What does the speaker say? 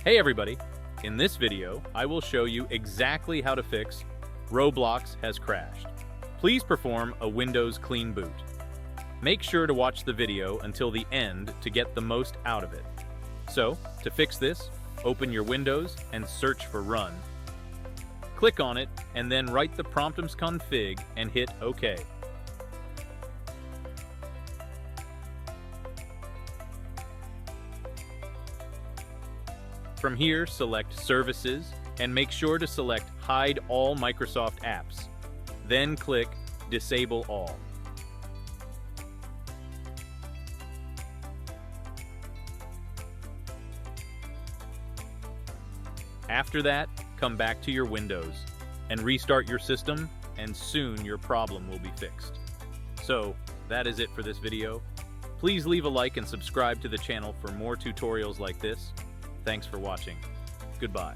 Hey everybody! In this video, I will show you exactly how to fix Roblox has crashed. Please perform a Windows clean boot. Make sure to watch the video until the end to get the most out of it. So, to fix this, open your Windows and search for Run. Click on it and then write the promptums config and hit OK. From here, select Services and make sure to select Hide all Microsoft apps. Then click Disable all. After that, come back to your Windows and restart your system, and soon your problem will be fixed. So, that is it for this video. Please leave a like and subscribe to the channel for more tutorials like this. Thanks for watching. Goodbye.